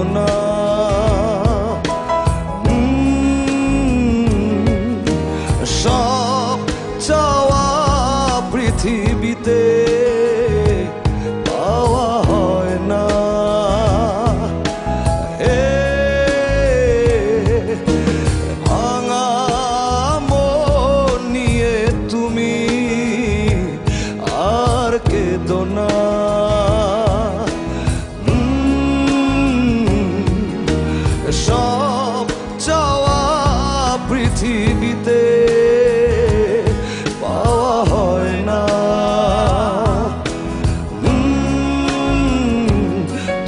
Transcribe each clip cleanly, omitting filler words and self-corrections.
বেদনা সব চাওয়া পৃথিবীতে পাওয়া হয় না। ভাঙা মন নিয়ে তুমি আর কেঁদো না। সব চাওয়া পৃথিবীতে পাওয়া হয় না।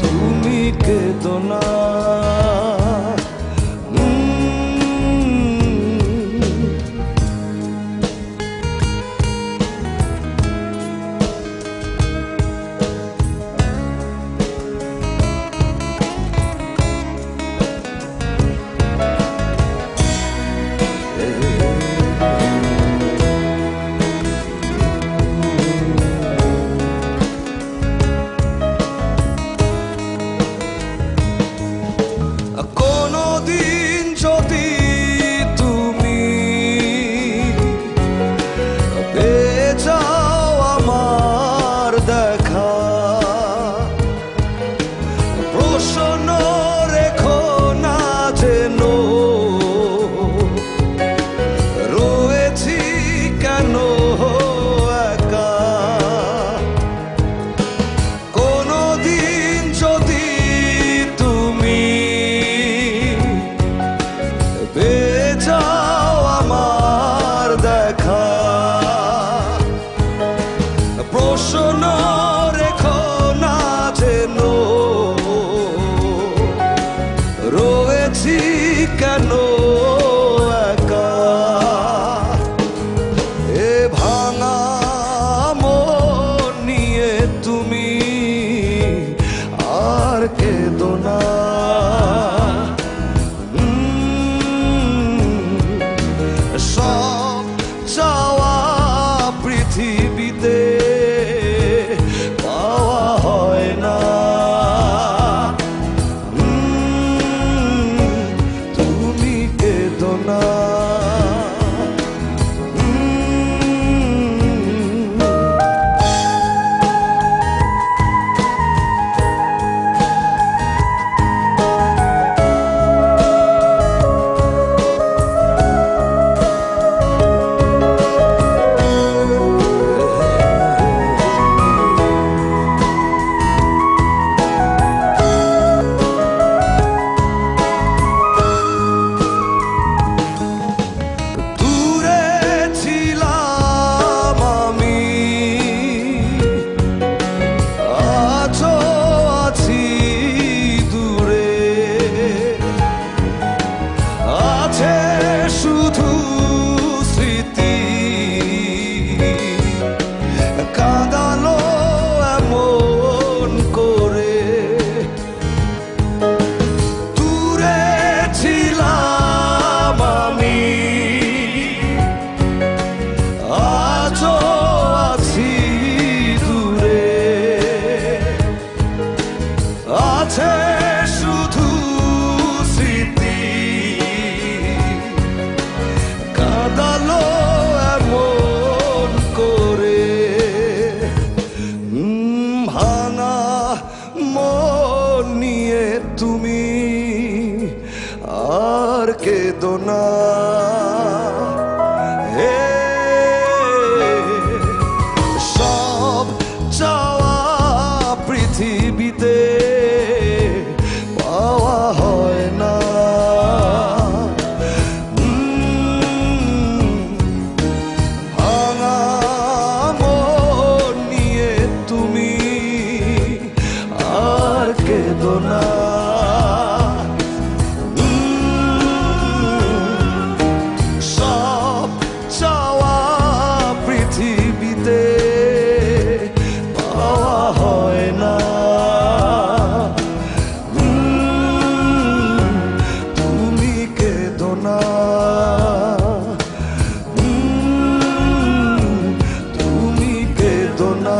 তুমি কেঁদো না। কোনদিন যদি তুমি পেয়ে যাও আমার দেখা, প্রশ্ন রেখো না যেন রয়েছি কেন একা। কোনদিন যদি তুমি পেয়ে যাও আমার দেখা, প্রশ্ন রেখো না যেন রয়েছি কেন একা। এ ভাঙা মন নিয়ে তুমি আর কেঁদো না। সব চাওয়া পৃথিবীতে পাওয়া হয় না। তুমি কেঁদো না। শুধু স্মৃতি কাঁদালো এমন করে। দূরে ছিলাম আমি, আজও আছি দূরে। আছে শুধু স্মৃতি কাঁদালো এমন করে। ভাঙা মন নিয়ে তুমি আর কেঁদো না। সব চাওয়া পৃথিবীতে পাওয়া হয় না। ভাঙা মন নিয়ে তুমি আর কেঁদো না। সব চাওয়া পৃথিবীতে পাওয়া হয় না। তুমি কেঁদো না। তুমি কেঁদো না।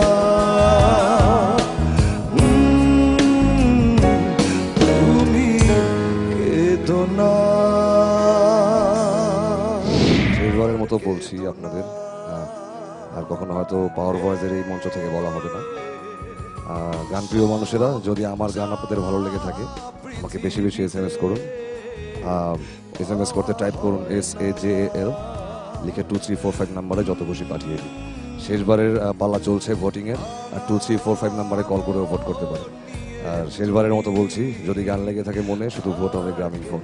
মতো বলছি আপনাদের, আর কখনো হয়তো পাওয়ার ভয়েসের এই মঞ্চ থেকে বলা হবে না। গানপ্রিয় মানুষেরা, যদি আমার গান আপনাদের ভালো লেগে থাকে আমাকে বেশি বেশি SMS করুন। SMS করতে টাইপ করুন SAJAL, লিখে 2345 নাম্বারে যত খুশি পাঠিয়ে দিন। শেষবারের পালা চলছে ভোটিংয়ের, আর 2345 নাম্বারে কল করেও ভোট করতে পারেন। আর শেষবারের মতো বলছি, যদি গান লেগে থাকে মনে, শুধু ভোট হবে গ্রামীণ ফোনে।